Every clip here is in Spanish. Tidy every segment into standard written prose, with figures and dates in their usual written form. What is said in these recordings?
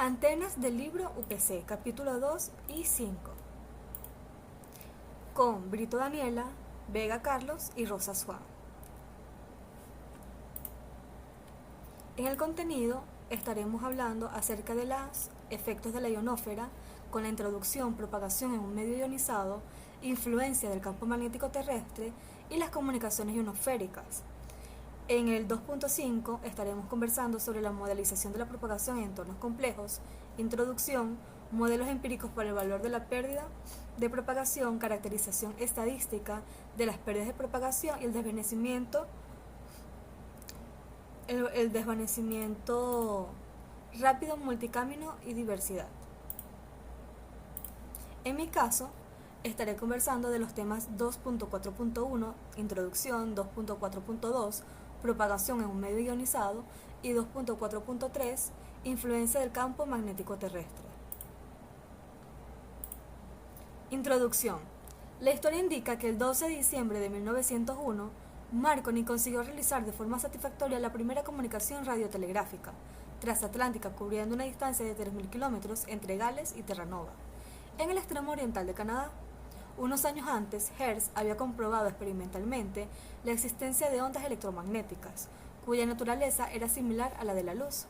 Antenas del libro UPC, capítulo 2 y 5, con Brito Daniela, Vega Carlos y Rosa Suárez. En el contenido estaremos hablando acerca de los efectos de la ionosfera con la introducción, propagación en un medio ionizado, influencia del campo magnético terrestre y las comunicaciones ionosféricas. En el 2.5 estaremos conversando sobre la modelización de la propagación en entornos complejos, introducción, modelos empíricos para el valor de la pérdida de propagación, caracterización estadística de las pérdidas de propagación y el desvanecimiento rápido, multicamino y diversidad. En mi caso, estaré conversando de los temas 2.4.1, introducción, 2.4.2, propagación en un medio ionizado y 2.4.3, influencia del campo magnético terrestre. Introducción. La historia indica que el 12 de diciembre de 1901, Marconi consiguió realizar de forma satisfactoria la primera comunicación radiotelegráfica transatlántica cubriendo una distancia de 3.000 kilómetros entre Gales y Terranova, en el extremo oriental de Canadá. Unos años antes, Hertz había comprobado experimentalmente la existencia de ondas electromagnéticas, cuya naturaleza era similar a la de la luz.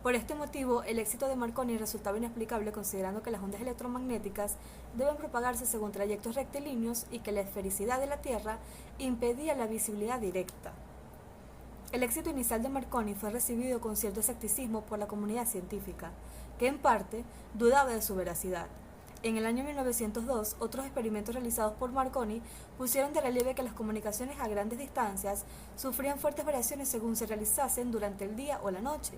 Por este motivo, el éxito de Marconi resultaba inexplicable considerando que las ondas electromagnéticas deben propagarse según trayectos rectilíneos y que la esfericidad de la Tierra impedía la visibilidad directa. El éxito inicial de Marconi fue recibido con cierto escepticismo por la comunidad científica, que en parte dudaba de su veracidad. En el año 1902, otros experimentos realizados por Marconi pusieron de relieve que las comunicaciones a grandes distancias sufrían fuertes variaciones según se realizasen durante el día o la noche.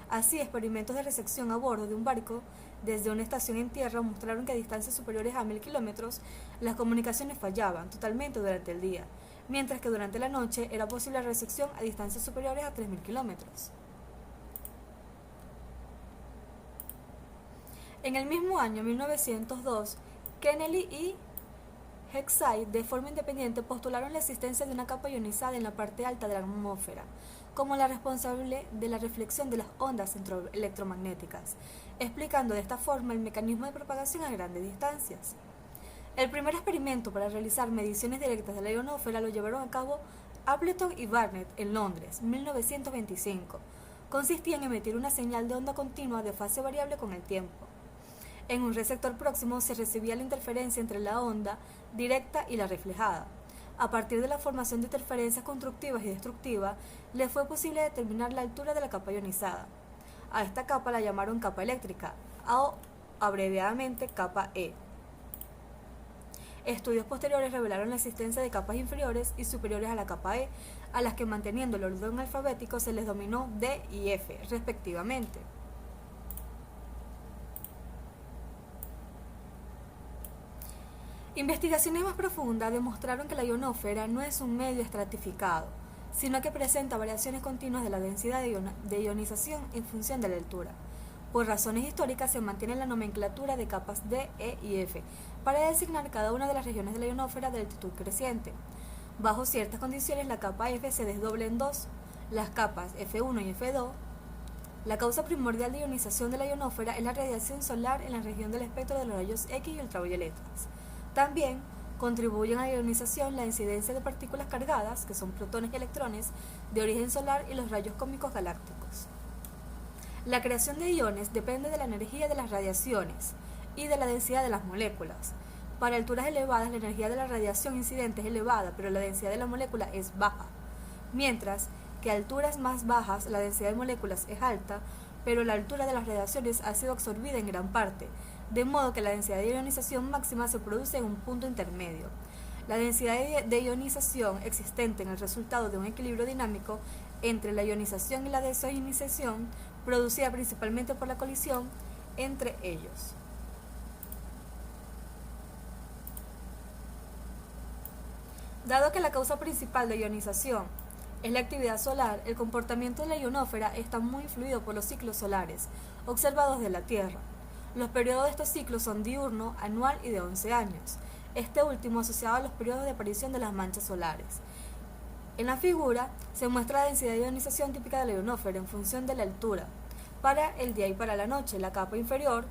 Así, experimentos de recepción a bordo de un barco desde una estación en tierra mostraron que a distancias superiores a 1.000 kilómetros las comunicaciones fallaban totalmente durante el día, mientras que durante la noche era posible la recepción a distancias superiores a 3.000 kilómetros. En el mismo año 1902, Kennedy y Hexay, de forma independiente, postularon la existencia de una capa ionizada en la parte alta de la atmósfera, como la responsable de la reflexión de las ondas electromagnéticas, explicando de esta forma el mecanismo de propagación a grandes distancias. El primer experimento para realizar mediciones directas de la ionosfera lo llevaron a cabo Appleton y Barnett en Londres, 1925. Consistía en emitir una señal de onda continua de fase variable con el tiempo. En un receptor próximo se recibía la interferencia entre la onda directa y la reflejada. A partir de la formación de interferencias constructivas y destructivas, le fue posible determinar la altura de la capa ionizada. A esta capa la llamaron capa eléctrica, o abreviadamente capa E. Estudios posteriores revelaron la existencia de capas inferiores y superiores a la capa E, a las que, manteniendo el orden alfabético, se les denominó D y F, respectivamente. Investigaciones más profundas demostraron que la ionosfera no es un medio estratificado, sino que presenta variaciones continuas de la densidad de ionización en función de la altura. Por razones históricas se mantiene la nomenclatura de capas D, E y F para designar cada una de las regiones de la ionosfera de altitud creciente. Bajo ciertas condiciones, la capa F se desdobla en dos, las capas F1 y F2. La causa primordial de ionización de la ionosfera es la radiación solar en la región del espectro de los rayos X y ultravioletas. También contribuyen a la ionización la incidencia de partículas cargadas, que son protones y electrones, de origen solar y los rayos cósmicos galácticos. La creación de iones depende de la energía de las radiaciones y de la densidad de las moléculas. Para alturas elevadas, la energía de la radiación incidente es elevada, pero la densidad de la molécula es baja, mientras que a alturas más bajas la densidad de moléculas es alta, pero la altura de las radiaciones ha sido absorbida en gran parte, de modo que la densidad de ionización máxima se produce en un punto intermedio. La densidad de ionización existente en el resultado de un equilibrio dinámico entre la ionización y la desionización, producida principalmente por la colisión entre ellos. Dado que la causa principal de ionización es la actividad solar, el comportamiento de la ionosfera está muy influido por los ciclos solares observados de la Tierra. Los periodos de estos ciclos son diurno, anual y de 11 años, este último asociado a los periodos de aparición de las manchas solares. En la figura se muestra la densidad de ionización típica de la ionosfera en función de la altura. para el día y para la noche. La capa inferior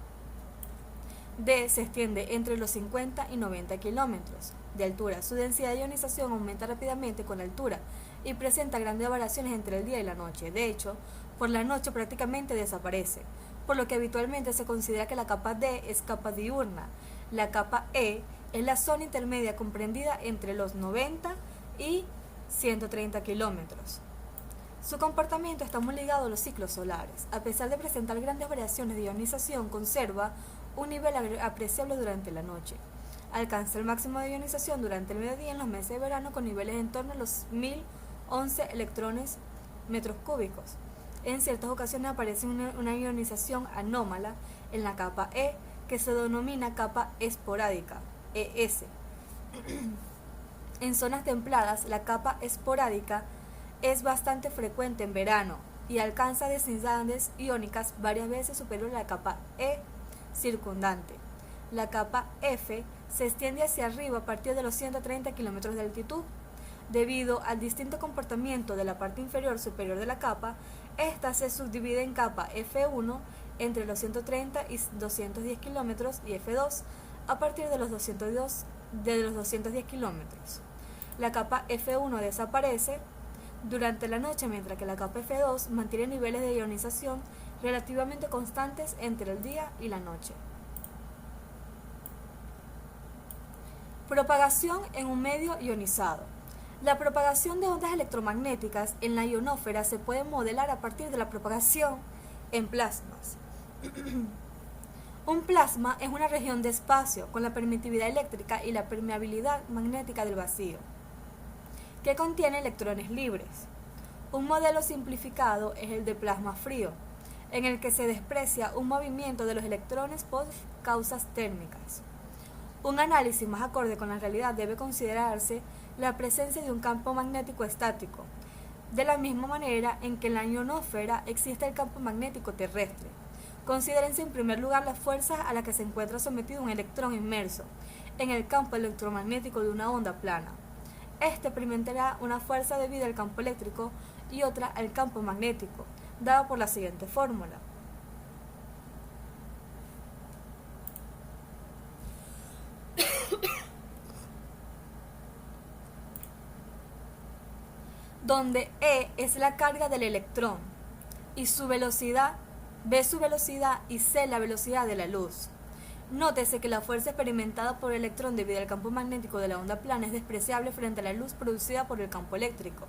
D se extiende entre los 50 y 90 kilómetros de altura. Su densidad de ionización aumenta rápidamente con la altura y presenta grandes variaciones entre el día y la noche. De hecho, por la noche prácticamente desaparece, por lo que habitualmente se considera que la capa D es capa diurna. La capa E es la zona intermedia comprendida entre los 90 y 130 kilómetros. Su comportamiento está muy ligado a los ciclos solares. A pesar de presentar grandes variaciones de ionización, conserva un nivel apreciable durante la noche. Alcanza el máximo de ionización durante el mediodía en los meses de verano con niveles en torno a los 1011 electrones metros cúbicos. En ciertas ocasiones aparece una ionización anómala en la capa E que se denomina capa esporádica, ES. En zonas templadas, la capa esporádica es bastante frecuente en verano y alcanza densidades iónicas varias veces superior a la capa E circundante. La capa F se extiende hacia arriba a partir de los 130 kilómetros de altitud. Debido al distinto comportamiento de la parte inferior superior de la capa, esta se subdivide en capa F1 entre los 130 y 210 kilómetros y F2 a partir de los 210 kilómetros. La capa F1 desaparece durante la noche, mientras que la capa F2 mantiene niveles de ionización relativamente constantes entre el día y la noche. Propagación en un medio ionizado. La propagación de ondas electromagnéticas en la ionosfera se puede modelar a partir de la propagación en plasmas. Un plasma es una región de espacio con la permitividad eléctrica y la permeabilidad magnética del vacío, que contiene electrones libres. Un modelo simplificado es el de plasma frío, en el que se desprecia un movimiento de los electrones por causas térmicas. Un análisis más acorde con la realidad debe considerarse la presencia de un campo magnético estático, de la misma manera en que en la ionosfera existe el campo magnético terrestre. Considérense en primer lugar las fuerzas a las que se encuentra sometido un electrón inmerso en el campo electromagnético de una onda plana. Este experimentará una fuerza debida al campo eléctrico y otra al campo magnético, dada por la siguiente fórmula. Donde E es la carga del electrón y su velocidad, B su velocidad y C la velocidad de la luz. Nótese que la fuerza experimentada por el electrón debido al campo magnético de la onda plana es despreciable frente a la luz producida por el campo eléctrico.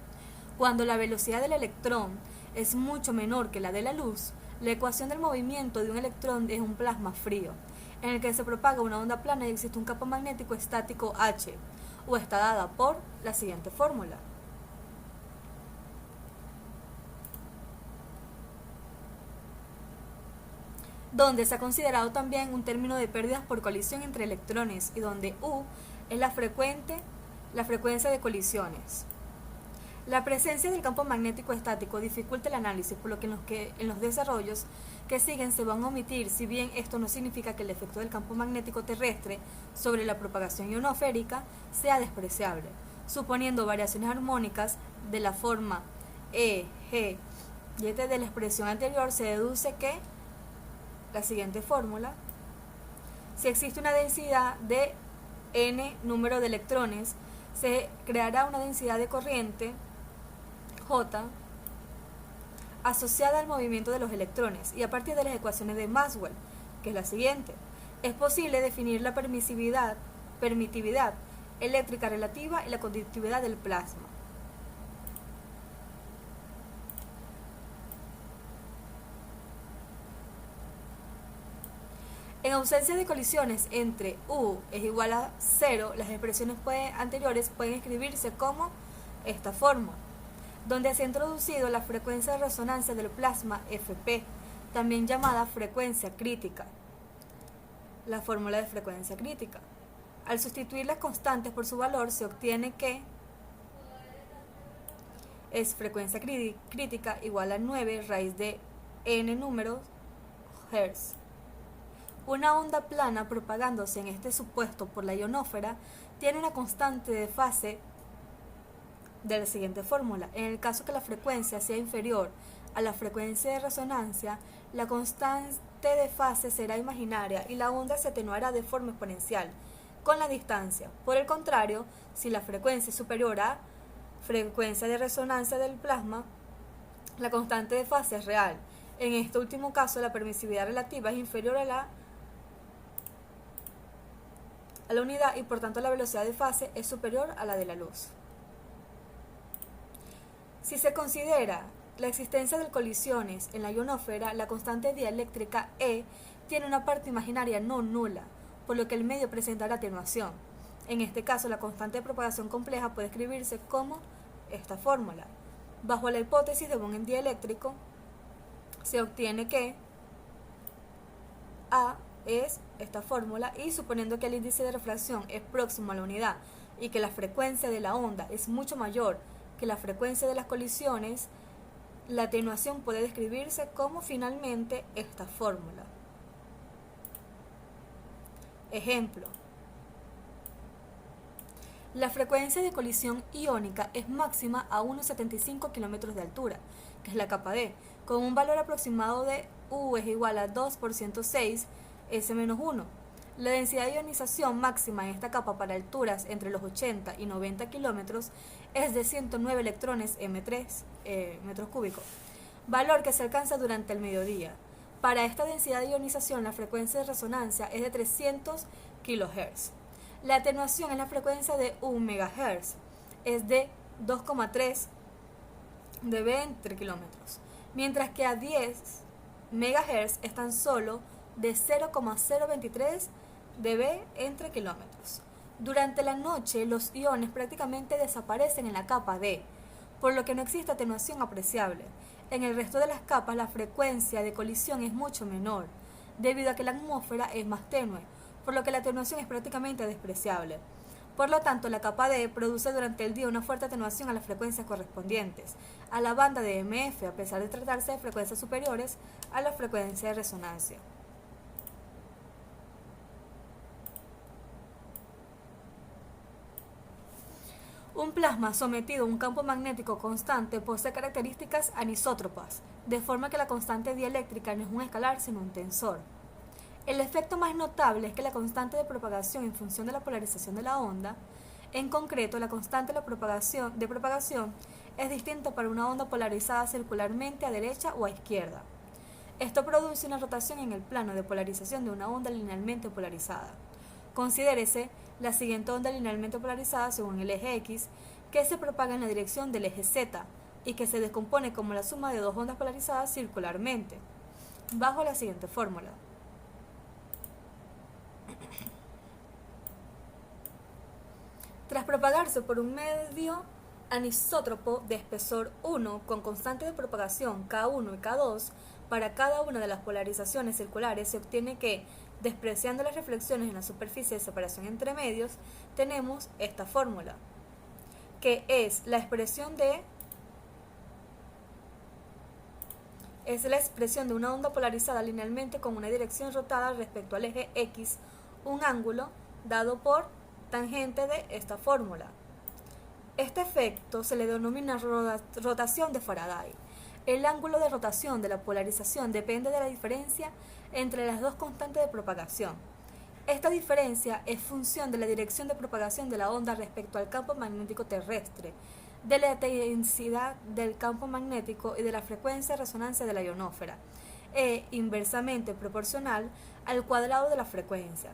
Cuando la velocidad del electrón es mucho menor que la de la luz, la ecuación del movimiento de un electrón es un plasma frío, en el que se propaga una onda plana y existe un campo magnético estático H, o está dada por la siguiente fórmula. Donde se ha considerado también un término de pérdidas por colisión entre electrones y donde U es la frecuencia de colisiones. La presencia del campo magnético estático dificulta el análisis, por lo que en los desarrollos que siguen se van a omitir, si bien esto no significa que el efecto del campo magnético terrestre sobre la propagación ionosférica sea despreciable, suponiendo variaciones armónicas de la forma E, G y E de la expresión anterior, se deduce que la siguiente fórmula: si existe una densidad de n número de electrones, se creará una densidad de corriente J asociada al movimiento de los electrones, y a partir de las ecuaciones de Maxwell, que es la siguiente, es posible definir la permitividad eléctrica relativa y la conductividad del plasma. En ausencia de colisiones entre U es igual a 0, las expresiones anteriores pueden escribirse como esta forma, donde se ha introducido la frecuencia de resonancia del plasma Fp, también llamada frecuencia crítica. La fórmula de frecuencia crítica. Al sustituir las constantes por su valor, se obtiene que es frecuencia crítica igual a 9 raíz de n números Hz. Una onda plana propagándose en este supuesto por la ionosfera tiene una constante de fase de la siguiente fórmula. En el caso que la frecuencia sea inferior a la frecuencia de resonancia, la constante de fase será imaginaria y la onda se atenuará de forma exponencial con la distancia. Por el contrario, si la frecuencia es superior a frecuencia de resonancia del plasma, la constante de fase es real. En este último caso, la permisividad relativa es inferior a la unidad y por tanto la velocidad de fase es superior a la de la luz. Si se considera la existencia de colisiones en la ionosfera, la constante dieléctrica E tiene una parte imaginaria no nula, por lo que el medio presentará atenuación. En este caso, la constante de propagación compleja puede escribirse como esta fórmula. Bajo la hipótesis de Bohm dieléctrico, se obtiene que A es esta fórmula y suponiendo que el índice de refracción es próximo a la unidad y que la frecuencia de la onda es mucho mayor que la frecuencia de las colisiones, la atenuación puede describirse como finalmente esta fórmula. Ejemplo. La frecuencia de colisión iónica es máxima a unos 75 kilómetros de altura, que es la capa D, con un valor aproximado de U es igual a 2 por 106 S-1. La densidad de ionización máxima en esta capa para alturas entre los 80 y 90 kilómetros es de 109 electrones M3 metros cúbicos, valor que se alcanza durante el mediodía. Para esta densidad de ionización, la frecuencia de resonancia es de 300 kHz. La atenuación en la frecuencia de 1 MHz es de 2,3 dB entre kilómetros, mientras que a 10 MHz es tan solo de 0,023 dB entre kilómetros. Durante la noche, los iones prácticamente desaparecen en la capa D, por lo que no existe atenuación apreciable. En el resto de las capas, la frecuencia de colisión es mucho menor, debido a que la atmósfera es más tenue, por lo que la atenuación es prácticamente despreciable. Por lo tanto, la capa D produce durante el día una fuerte atenuación a las frecuencias correspondientes a la banda de EMF, a pesar de tratarse de frecuencias superiores a la frecuencia de resonancia. Un plasma sometido a un campo magnético constante posee características anisótropas, de forma que la constante dieléctrica no es un escalar sino un tensor. El efecto más notable es que la constante de propagación en función de la polarización de la onda, en concreto la constante de propagación es distinta para una onda polarizada circularmente a derecha o a izquierda. Esto produce una rotación en el plano de polarización de una onda linealmente polarizada. Considérese la siguiente onda linealmente polarizada según el eje X, que se propaga en la dirección del eje Z y que se descompone como la suma de dos ondas polarizadas circularmente, bajo la siguiente fórmula. Tras propagarse por un medio anisótropo de espesor 1 con constante de propagación K1 y K2 para cada una de las polarizaciones circulares, se obtiene que, despreciando las reflexiones en la superficie de separación entre medios, tenemos esta fórmula, que es la expresión de una onda polarizada linealmente con una dirección rotada respecto al eje X, un ángulo dado por tangente de esta fórmula. Este efecto se le denomina rotación de Faraday. El ángulo de rotación de la polarización depende de la diferencia entre las dos constantes de propagación. Esta diferencia es función de la dirección de propagación de la onda respecto al campo magnético terrestre, de la intensidad del campo magnético y de la frecuencia de resonancia de la ionosfera, e inversamente proporcional al cuadrado de la frecuencia.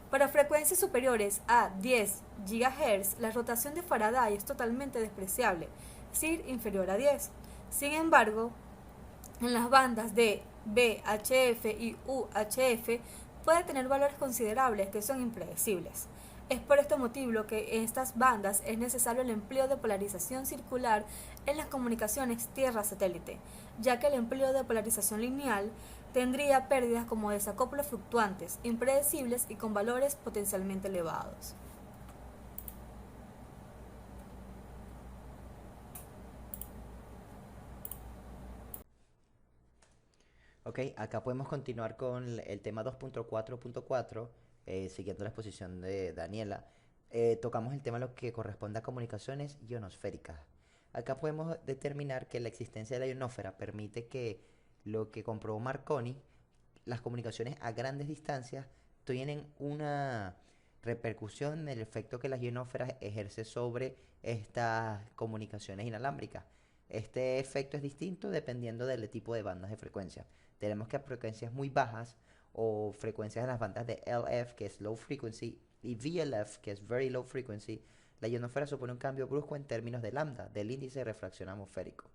Para frecuencias superiores a 10 GHz, la rotación de Faraday es totalmente despreciable, es decir, inferior a 10. Sin embargo, en las bandas de VHF y UHF puede tener valores considerables que son impredecibles. Es por este motivo que en estas bandas es necesario el empleo de polarización circular en las comunicaciones tierra-satélite, ya que el empleo de polarización lineal tendría pérdidas como desacoplos fluctuantes, impredecibles y con valores potencialmente elevados. Ok, acá podemos continuar con el tema 2.4.4, siguiendo la exposición de Daniela. Tocamos el tema lo que corresponde a comunicaciones ionosféricas. Acá podemos determinar que la existencia de la ionosfera permite que lo que comprobó Marconi, las comunicaciones a grandes distancias tienen una repercusión en el efecto que las ionosferas ejerce sobre estas comunicaciones inalámbricas. Este efecto es distinto dependiendo del tipo de bandas de frecuencia. Tenemos que a frecuencias muy bajas o frecuencias de las bandas de LF, que es low frequency, y VLF, que es very low frequency, la ionosfera supone un cambio brusco en términos de lambda, del índice de refracción atmosférico.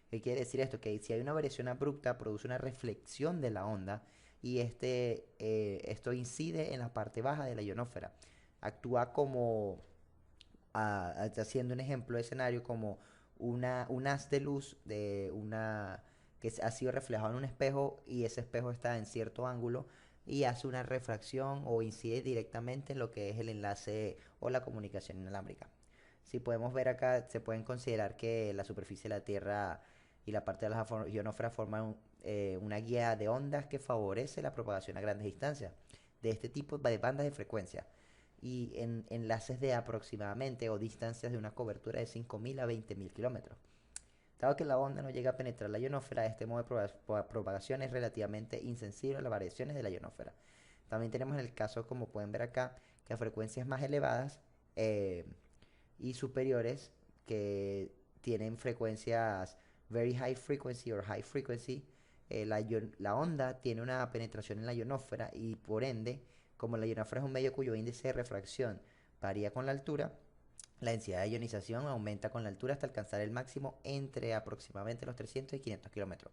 ¿Qué quiere decir esto? Que si hay una variación abrupta, produce una reflexión de la onda y esto incide en la parte baja de la ionosfera. Actúa como, haciendo un ejemplo de escenario, como un haz de luz que ha sido reflejado en un espejo y ese espejo está en cierto ángulo y hace una refracción o incide directamente en lo que es el enlace o la comunicación inalámbrica. Si podemos ver acá, se pueden considerar que la superficie de la Tierra y la parte de la ionosfera forman una guía de ondas que favorece la propagación a grandes distancias de este tipo de bandas de frecuencia y en enlaces de aproximadamente o distancias de una cobertura de 5.000 a 20.000 kilómetros. Dado que la onda no llega a penetrar la ionosfera, este modo de propagación es relativamente insensible a las variaciones de la ionosfera. También tenemos el caso, como pueden ver acá, que a frecuencias más elevadas y superiores, que tienen frecuencias very high frequency o high frequency, la onda tiene una penetración en la ionosfera y por ende, como la ionosfera es un medio cuyo índice de refracción varía con la altura, la densidad de ionización aumenta con la altura hasta alcanzar el máximo entre aproximadamente los 300 y 500 kilómetros.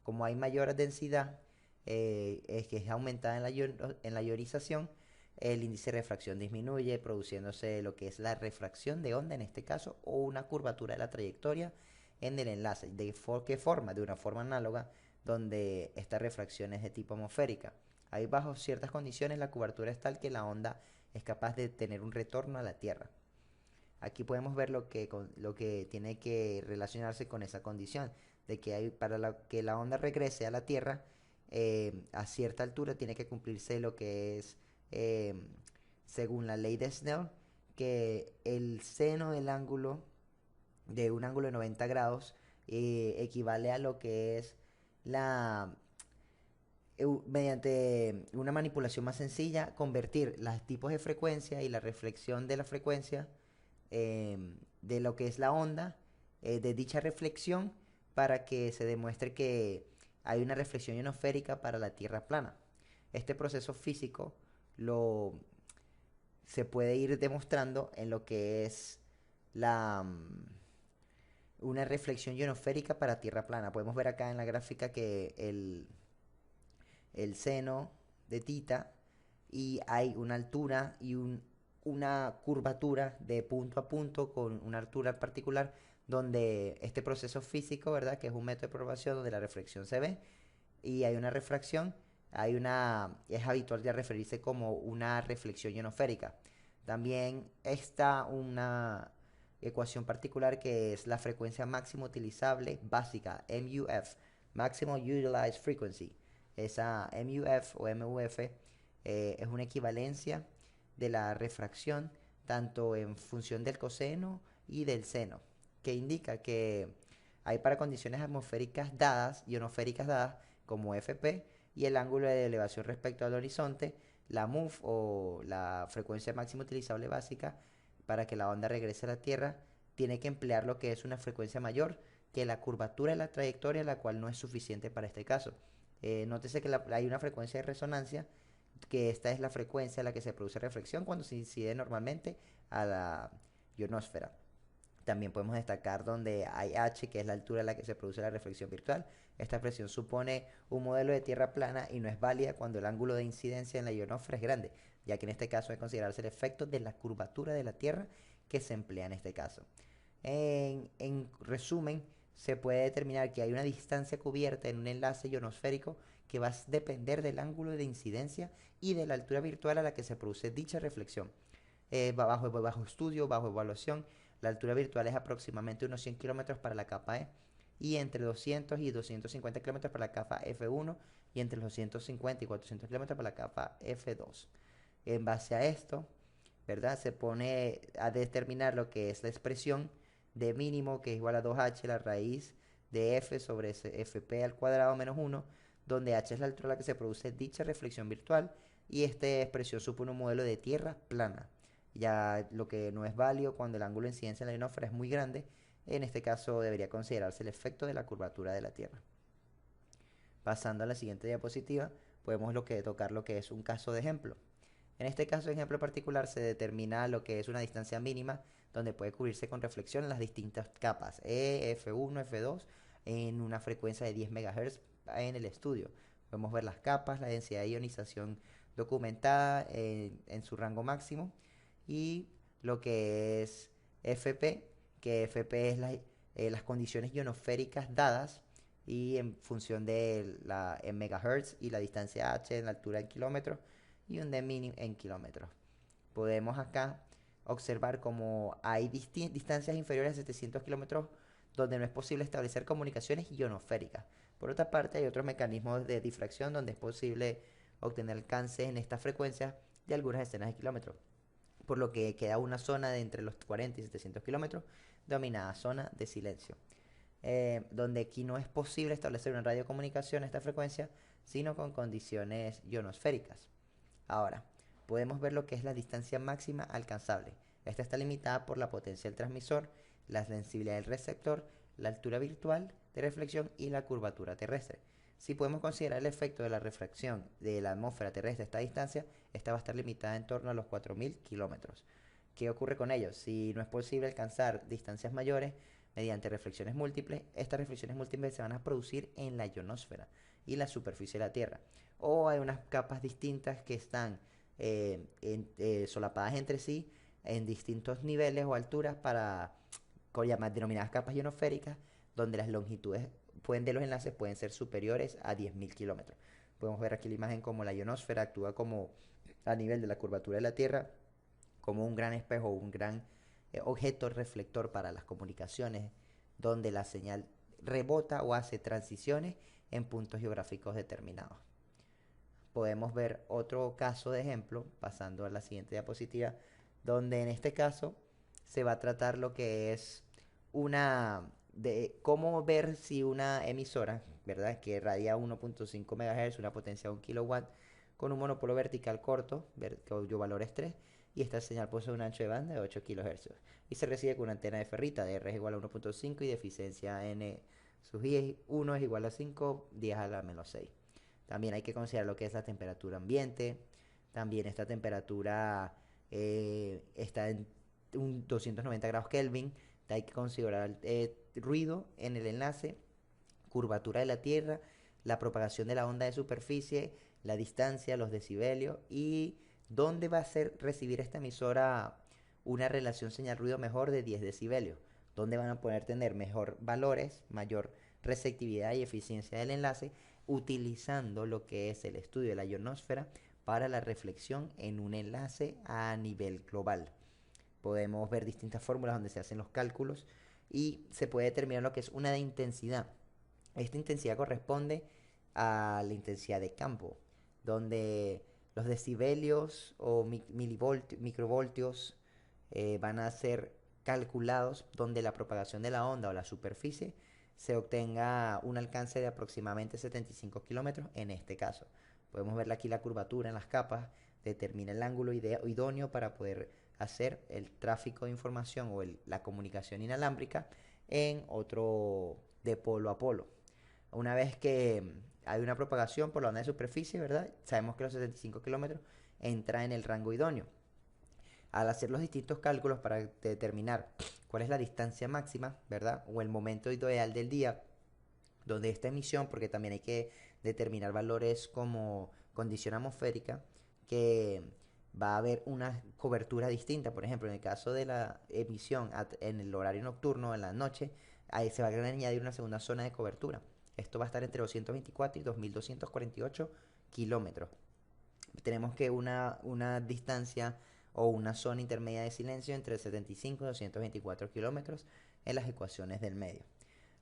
Como hay mayor densidad, es que es aumentada en la ionización, el índice de refracción disminuye, produciéndose lo que es la refracción de onda en este caso, o una curvatura de la trayectoria en el enlace. ¿De qué forma? De una forma análoga, donde esta refracción es de tipo atmosférica. Ahí bajo ciertas condiciones la cobertura es tal que la onda es capaz de tener un retorno a la Tierra. Aquí podemos ver lo que tiene que relacionarse con esa condición, de que para que la onda regrese a la Tierra, a cierta altura tiene que cumplirse lo que es, eh, según la ley de Snell, que el seno del ángulo, de un ángulo de 90 grados, equivale a lo que es la mediante una manipulación más sencilla, convertir los tipos de frecuencia y la reflexión de la frecuencia de lo que es la onda, de dicha reflexión, para que se demuestre que hay una reflexión ionosférica para la Tierra plana. Este proceso físico lo, se puede ir demostrando en lo que es una reflexión ionosférica para Tierra plana. Podemos ver acá en la gráfica que el seno de tita y hay una altura y una curvatura de punto a punto con una altura particular donde este proceso físico, ¿verdad? Que es un método de probación donde la reflexión se ve y hay una refracción, es habitual ya referirse como una reflexión ionosférica. También está una ecuación particular que es la frecuencia máxima utilizable básica, MUF, Maximum Utilized Frequency. Esa MUF o MUF es una equivalencia de la refracción tanto en función del coseno y del seno, que indica que hay para condiciones atmosféricas dadas, ionosféricas dadas, como FP, y el ángulo de elevación respecto al horizonte, la MUF o la frecuencia máxima utilizable básica, para que la onda regrese a la Tierra, tiene que emplear lo que es una frecuencia mayor que la curvatura de la trayectoria, la cual no es suficiente para este caso. Nótese que hay una frecuencia de resonancia, que esta es la frecuencia a la que se produce reflexión cuando se incide normalmente a la ionosfera. También podemos destacar donde hay h, que es la altura a la que se produce la reflexión virtual. Esta expresión supone un modelo de tierra plana y no es válida cuando el ángulo de incidencia en la ionosfera es grande, ya que en este caso debe considerarse el efecto de la curvatura de la Tierra que se emplea en este caso. En resumen, se puede determinar que hay una distancia cubierta en un enlace ionosférico que va a depender del ángulo de incidencia y de la altura virtual a la que se produce dicha reflexión. Bajo estudio, bajo evaluación, la altura virtual es aproximadamente unos 100 kilómetros para la capa E y entre 200 y 250 kilómetros para la capa F1 y entre los 250 y 400 kilómetros para la capa F2. En base a esto, ¿verdad? Se pone a determinar lo que es la expresión D mínimo, que es igual a 2h, la raíz de f sobre fp al cuadrado menos 1, donde h es la altura a la que se produce dicha reflexión virtual y esta expresión supone un modelo de tierra plana. Ya lo que no es válido cuando el ángulo de incidencia en la ionosfera es muy grande, en este caso debería considerarse el efecto de la curvatura de la Tierra. Pasando a la siguiente diapositiva, podemos tocar lo que es un caso de ejemplo. En este caso de ejemplo particular se determina lo que es una distancia mínima donde puede cubrirse con reflexión las distintas capas E, F1, F2 en una frecuencia de 10 MHz en el estudio. Podemos ver las capas, la densidad de ionización documentada en su rango máximo y lo que es FP, que FP es las condiciones ionosféricas dadas y en función de en megahertz y la distancia h en la altura en kilómetros y un d mínimo en kilómetros. Podemos acá observar como hay distancias inferiores a 700 kilómetros donde no es posible establecer comunicaciones ionosféricas. Por otra parte, hay otros mecanismos de difracción donde es posible obtener alcance en estas frecuencias de algunas decenas de kilómetros, por lo que queda una zona de entre los 40 y 700 kilómetros denominada zona de silencio, donde aquí no es posible establecer una radiocomunicación a esta frecuencia, sino con condiciones ionosféricas. Ahora, podemos ver lo que es la distancia máxima alcanzable. Esta está limitada por la potencia del transmisor, la sensibilidad del receptor, la altura virtual de reflexión y la curvatura terrestre. Si podemos considerar el efecto de la refracción de la atmósfera terrestre a esta distancia, esta va a estar limitada en torno a los 4000 kilómetros. ¿Qué ocurre con ello? Si no es posible alcanzar distancias mayores mediante reflexiones múltiples, estas reflexiones múltiples se van a producir en la ionosfera y la superficie de la Tierra. O hay unas capas distintas que están solapadas entre sí en distintos niveles o alturas denominadas capas ionosféricas, donde las longitudes de los enlaces pueden ser superiores a 10.000 kilómetros. Podemos ver aquí la imagen como la ionosfera actúa como a nivel de la curvatura de la Tierra, como un gran espejo, un gran objeto reflector para las comunicaciones, donde la señal rebota o hace transiciones en puntos geográficos determinados. Podemos ver otro caso de ejemplo, pasando a la siguiente diapositiva, donde en este caso se va a tratar lo que es de cómo ver si una emisora, ¿verdad?, que radia 1.5 MHz, una potencia de 1 kW, con un monopolo vertical corto, cuyo valor es 3, y esta señal posee un ancho de banda de 8 kHz, y se recibe con una antena de ferrita de R es igual a 1.5 y de eficiencia N sub I 1 es igual a 5, 10 a la menos 6. También hay que considerar lo que es la temperatura ambiente. También esta temperatura está en 290 grados Kelvin. Hay que considerar ruido en el enlace, curvatura de la Tierra, la propagación de la onda de superficie, la distancia, los decibelios y dónde va a recibir esta emisora una relación señal-ruido mejor de 10 decibelios, donde van a poder tener mejor valores, mayor receptividad y eficiencia del enlace, utilizando lo que es el estudio de la ionosfera para la reflexión en un enlace a nivel global. Podemos ver distintas fórmulas donde se hacen los cálculos y se puede determinar lo que es una de intensidad. Esta intensidad corresponde a la intensidad de campo, donde los decibelios o microvoltios van a ser calculados donde la propagación de la onda o la superficie se obtenga un alcance de aproximadamente 75 kilómetros en este caso. Podemos ver aquí la curvatura en las capas, determina el ángulo idóneo para poder hacer el tráfico de información o la comunicación inalámbrica en otro de polo a polo. Una vez que hay una propagación por la onda de superficie, ¿verdad? Sabemos que los 75 kilómetros entra en el rango idóneo. Al hacer los distintos cálculos para determinar cuál es la distancia máxima, ¿verdad? O el momento ideal del día, donde esta emisión, porque también hay que determinar valores como condición atmosférica, que va a haber una cobertura distinta. Por ejemplo, en el caso de la emisión en el horario nocturno, en la noche, ahí se va a añadir una segunda zona de cobertura. Esto va a estar entre 224 y 2248 kilómetros. Tenemos que una distancia o una zona intermedia de silencio entre 75 y 224 kilómetros en las ecuaciones del medio.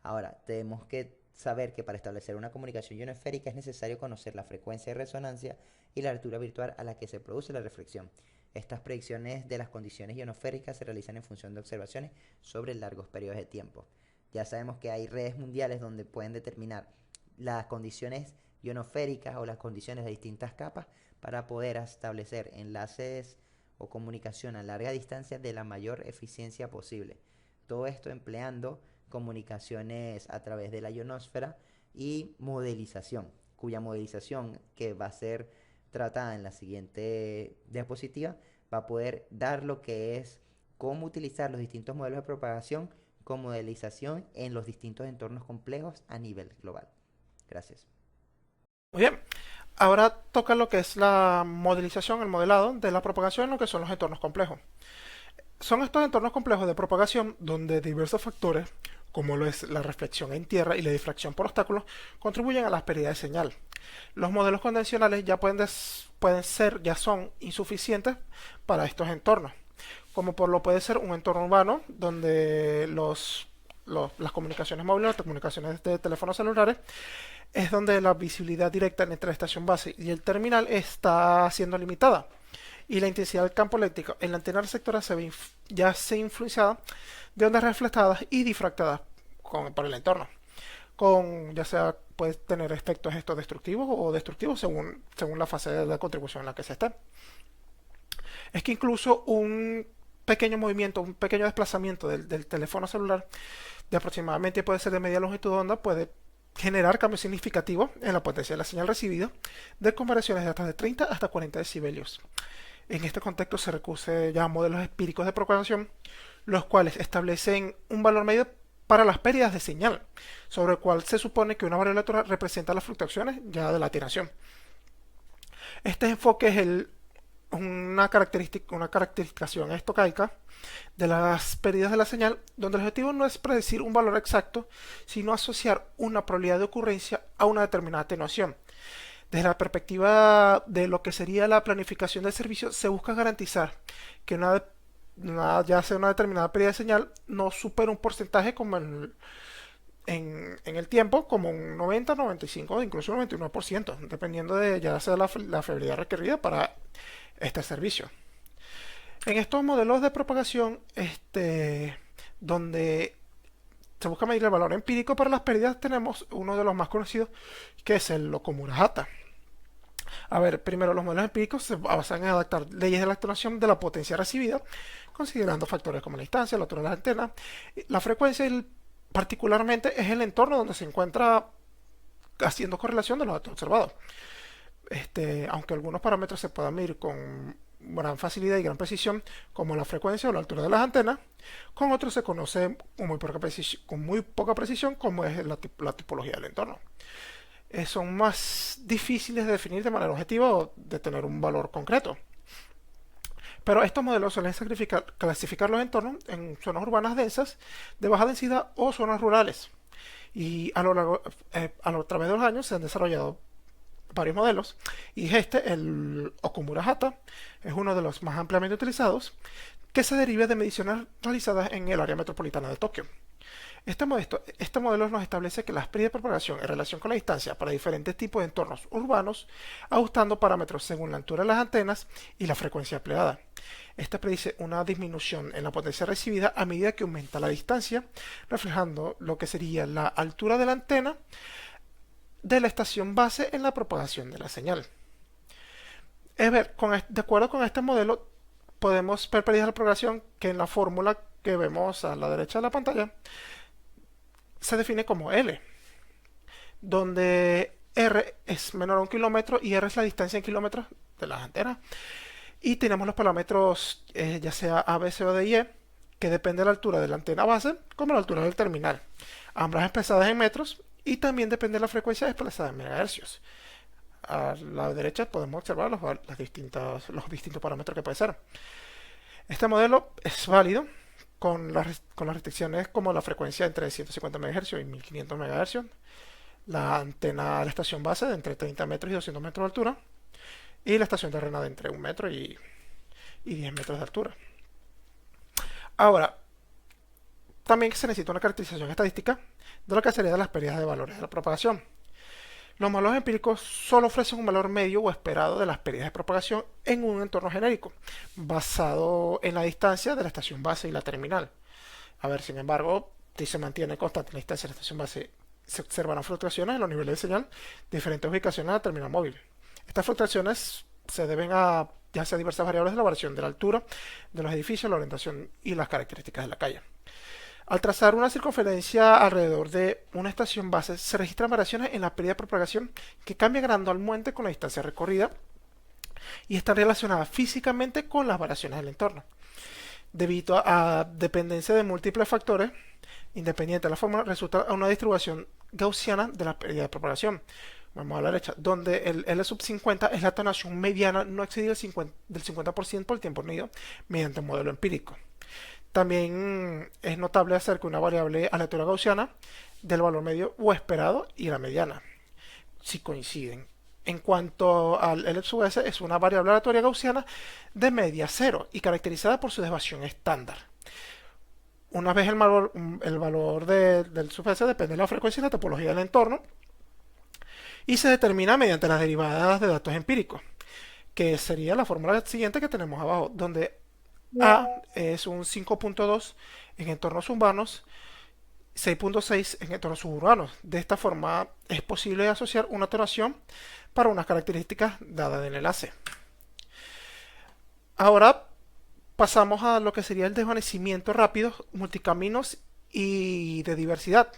Ahora, tenemos que saber que para establecer una comunicación ionosférica es necesario conocer la frecuencia de resonancia y la altura virtual a la que se produce la reflexión. Estas predicciones de las condiciones ionosféricas se realizan en función de observaciones sobre largos periodos de tiempo. Ya sabemos que hay redes mundiales donde pueden determinar las condiciones ionosféricas o las condiciones de distintas capas para poder establecer enlaces o comunicación a larga distancia de la mayor eficiencia posible. Todo esto empleando comunicaciones a través de la ionosfera y modelización, cuya modelización, que va a ser tratada en la siguiente diapositiva, va a poder dar lo que es cómo utilizar los distintos modelos de propagación con modelización en los distintos entornos complejos a nivel global. Gracias. Muy bien. Ahora toca lo que es la modelización, el modelado de la propagación en lo que son los entornos complejos. Son estos entornos complejos de propagación donde diversos factores, como lo es la reflexión en tierra y la difracción por obstáculos, contribuyen a las pérdidas de señal. Los modelos convencionales ya ya son insuficientes para estos entornos, como por lo puede ser un entorno urbano donde las comunicaciones móviles, las comunicaciones de teléfonos celulares, es donde la visibilidad directa entre la estación base y el terminal está siendo limitada y la intensidad del campo eléctrico en la antena receptora ya se influenciada de ondas reflejadas y difractadas por el entorno, ya sea puede tener efectos estos destructivos o destructivos según la fase de la contribución en la que se esté. Es que incluso un pequeño movimiento, un pequeño desplazamiento del teléfono celular de aproximadamente, puede ser de media longitud de onda, puede generar cambios significativos en la potencia de la señal recibida de convariaciones de hasta de 30 hasta 40 decibelios. En este contexto se recurre ya a modelos empíricos de propagación, los cuales establecen un valor medio para las pérdidas de señal, sobre el cual se supone que una variable electoral representa las fluctuaciones ya de la ateración. Este enfoque es una caracterización estocástica de las pérdidas de la señal, donde el objetivo no es predecir un valor exacto, sino asociar una probabilidad de ocurrencia a una determinada atenuación. Desde la perspectiva de lo que sería la planificación del servicio, se busca garantizar que ya sea una determinada pérdida de señal no supera un porcentaje como en el tiempo, como un 90, 95, incluso un 99%, dependiendo de ya sea la fiabilidad requerida para este servicio. En estos modelos de propagación, donde se busca medir el valor empírico para las pérdidas, tenemos uno de los más conocidos, que es el Okumura-Hata. A ver, primero, los modelos empíricos se basan en adaptar leyes de la atenuación de la potencia recibida, considerando factores como la distancia, la altura de la antena, la frecuencia y particularmente es el entorno donde se encuentra haciendo correlación de los datos observados. Aunque algunos parámetros se puedan medir con gran facilidad y gran precisión, como la frecuencia o la altura de las antenas, con otros se conoce con muy poca precisión, como es la tipología del entorno. Son más difíciles de definir de manera objetiva o de tener un valor concreto. Pero estos modelos suelen clasificar los entornos en zonas urbanas densas, de baja densidad o zonas rurales. Y a través de los años se han desarrollado varios modelos, y el Okumura-Hata, es uno de los más ampliamente utilizados, que se deriva de mediciones realizadas en el área metropolitana de Tokio. Este modelo nos establece que las pérdidas de propagación en relación con la distancia para diferentes tipos de entornos urbanos, ajustando parámetros según la altura de las antenas y la frecuencia empleada. Este predice una disminución en la potencia recibida a medida que aumenta la distancia, reflejando lo que sería la altura de la antena de la estación base en la propagación de la señal. De acuerdo con este modelo, podemos ver pérdidas de propagación que en la fórmula que vemos a la derecha de la pantalla se define como L, donde R es menor a 1 kilómetro y R es la distancia en kilómetros de las antenas. Y tenemos los parámetros ya sea A, B, C o D y E, que depende de la altura de la antena base como la altura del terminal, ambas expresadas en metros, y también depende de la frecuencia expresada en megahercios. A la derecha podemos observar los distintos parámetros que puede ser. Este modelo es válido con las restricciones como la frecuencia entre 150 MHz y 1500 MHz, la antena de la estación base de entre 30 metros y 200 metros de altura, y la estación terrena de entre 1 metro y 10 metros de altura. Ahora, también se necesita una caracterización estadística de lo que serían las pérdidas de valores de la propagación. Los modelos empíricos solo ofrecen un valor medio o esperado de las pérdidas de propagación en un entorno genérico, basado en la distancia de la estación base y la terminal. A ver, sin embargo, si se mantiene constante la distancia de la estación base, se observarán fluctuaciones en los niveles de señal de diferentes ubicaciones de la terminal móvil. Estas fluctuaciones se deben a ya sea diversas variables de la variación de la altura de los edificios, la orientación y las características de la calle. Al trazar una circunferencia alrededor de una estación base, se registran variaciones en la pérdida de propagación que cambian gradualmente con la distancia recorrida y están relacionadas físicamente con las variaciones del entorno. Debido a dependencia de múltiples factores, independiente de la fórmula, resulta una distribución gaussiana de la pérdida de propagación. Vamos a la derecha, donde el L sub 50 es la atenuación mediana no excedida del 50% por el tiempo medido mediante un modelo empírico. También es notable hacer que una variable aleatoria gaussiana del valor medio o esperado y la mediana, si coinciden. En cuanto al L sub S, es una variable aleatoria gaussiana de media cero y caracterizada por su desviación estándar. Una vez el valor del sub S depende de la frecuencia y la topología del entorno y se determina mediante las derivadas de datos empíricos, que sería la fórmula siguiente que tenemos abajo, donde A es un 5.2 en entornos urbanos, 6.6 en entornos suburbanos. De esta forma es posible asociar una atenuación para unas características dadas del enlace. Ahora pasamos a lo que sería el desvanecimiento rápido, multicaminos y de diversidad.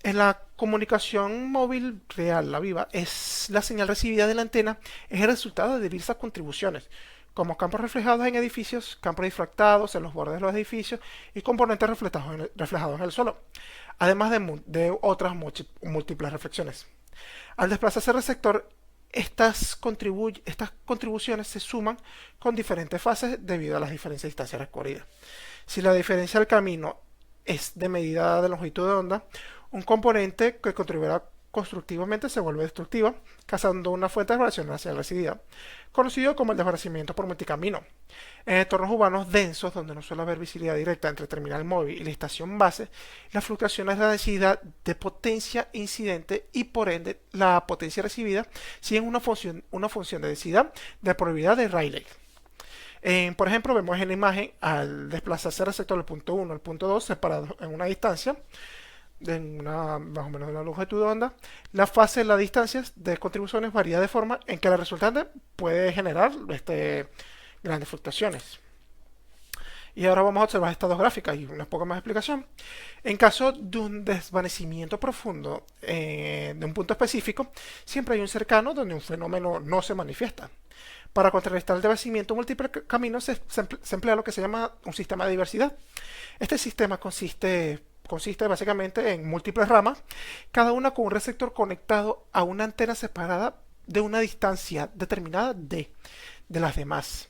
En la comunicación móvil real, la viva, es la señal recibida de la antena es el resultado de diversas contribuciones, como campos reflejados en edificios, campos difractados en los bordes de los edificios y componentes reflejados en el suelo, además de otras múltiples reflexiones. Al desplazarse el receptor, estas contribuciones se suman con diferentes fases debido a las diferentes distancias recorridas. Si la diferencia del camino es de medida de longitud de onda, un componente que contribuirá constructivamente se vuelve destructiva, causando una fuente de variación hacia la recibida, conocido como el desvanecimiento por multicamino. En entornos urbanos densos, donde no suele haber visibilidad directa entre el terminal móvil y la estación base, la fluctuación es la densidad de potencia incidente y por ende la potencia recibida siguen una función de densidad de probabilidad de Rayleigh. Por ejemplo, vemos en la imagen al desplazarse el receptor del punto 1 al punto 2 separados en una distancia más o menos de la longitud de onda, la fase de las distancias de contribuciones varía de forma en que la resultante puede generar grandes fluctuaciones. Y ahora vamos a observar estas dos gráficas y una poca más explicación. En caso de un desvanecimiento profundo de un punto específico, siempre hay un cercano donde un fenómeno no se manifiesta. Para contrarrestar el desvanecimiento múltiples caminos se emplea lo que se llama un sistema de diversidad. Este sistema consiste básicamente en múltiples ramas, cada una con un receptor conectado a una antena separada de una distancia determinada de las demás.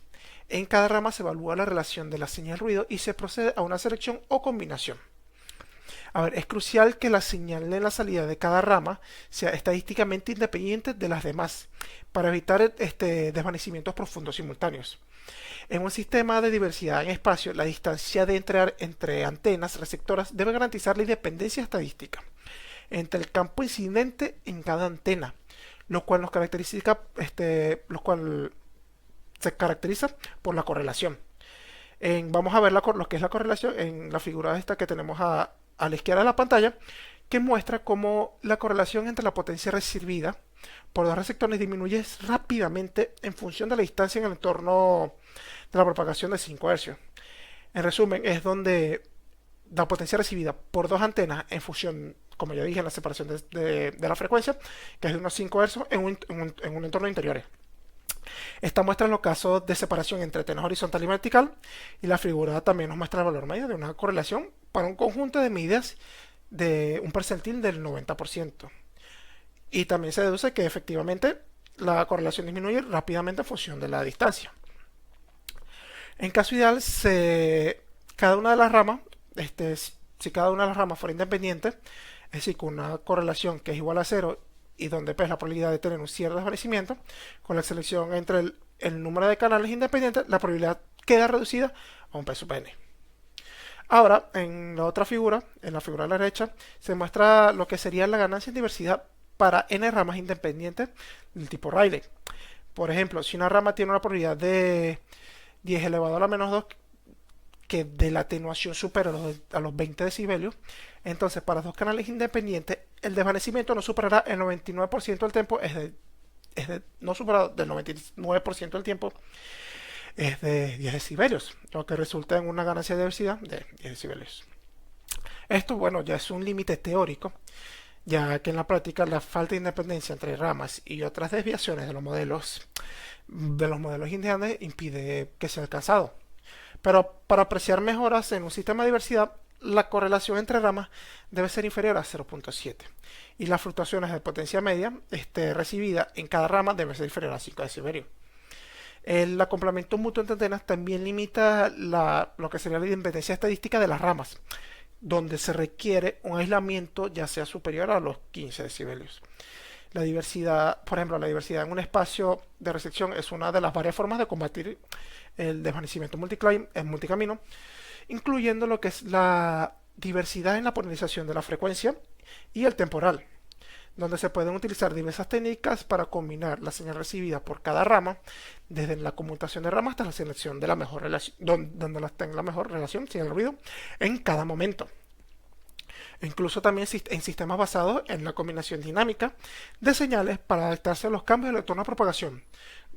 En cada rama se evalúa la relación de la señal ruido y se procede a una selección o combinación. A ver, es crucial que la señal en la salida de cada rama sea estadísticamente independiente de las demás para evitar desvanecimientos profundos simultáneos. En un sistema de diversidad en espacio, la distancia de entre antenas receptoras debe garantizar la independencia estadística entre el campo incidente en cada antena, lo cual se caracteriza por la correlación. Vamos a ver lo que es la correlación en la figura esta que tenemos a la izquierda de la pantalla, que muestra cómo la correlación entre la potencia recibida por dos receptores disminuye rápidamente en función de la distancia en el entorno de la propagación de 5 Hz. En resumen, es donde la potencia recibida por dos antenas en función, como ya dije, en la separación de la frecuencia, que es de unos 5 Hz en un entorno interiores. Esta muestra los casos de separación entre antenas horizontal y vertical, y la figura también nos muestra el valor medio de una correlación para un conjunto de medidas de un percentil del 90%. Y también se deduce que efectivamente la correlación disminuye rápidamente en función de la distancia. En caso ideal, cada una de las ramas, si cada una de las ramas fuera independiente, es decir, con una correlación que es igual a 0 y donde pues la probabilidad de tener un cierto desvanecimiento, con la selección entre el número de canales independientes, la probabilidad queda reducida a un P sub n. Ahora, en la otra figura, en la figura de la derecha, se muestra lo que sería la ganancia en diversidad para n ramas independientes del tipo Rayleigh. Por ejemplo, si una rama tiene una probabilidad de 10 elevado a la menos 2, que de la atenuación supera a los 20 decibelios, entonces para dos canales independientes el desvanecimiento no superará el 99% del tiempo, no superará del 99% del tiempo, es de 10 decibelios, lo que resulta en una ganancia de diversidad de 10 decibelios. Esto, bueno, ya es un límite teórico, ya que en la práctica la falta de independencia entre ramas y otras desviaciones de los modelos indianos impide que sea alcanzado. Pero para apreciar mejoras en un sistema de diversidad, la correlación entre ramas debe ser inferior a 0.7 y las fluctuaciones de potencia media recibida en cada rama debe ser inferior a 5 decibelios. El acoplamiento mutuo entre antenas también limita lo que sería la independencia estadística de las ramas, donde se requiere un aislamiento ya sea superior a los 15 decibelios. La diversidad, por ejemplo, la diversidad en un espacio de recepción es una de las varias formas de combatir el desvanecimiento multicamino, incluyendo lo que es la diversidad en la polarización de la frecuencia y el temporal, donde se pueden utilizar diversas técnicas para combinar la señal recibida por cada rama, desde la conmutación de ramas hasta la selección de la mejor relación, donde las tenga la mejor relación sin el ruido en cada momento. Incluso también en sistemas basados en la combinación dinámica de señales para adaptarse a los cambios del entorno de propagación.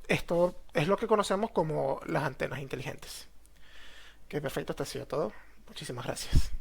Esto es lo que conocemos como las antenas inteligentes. Ok, perfecto, esto ha sido todo. Muchísimas gracias.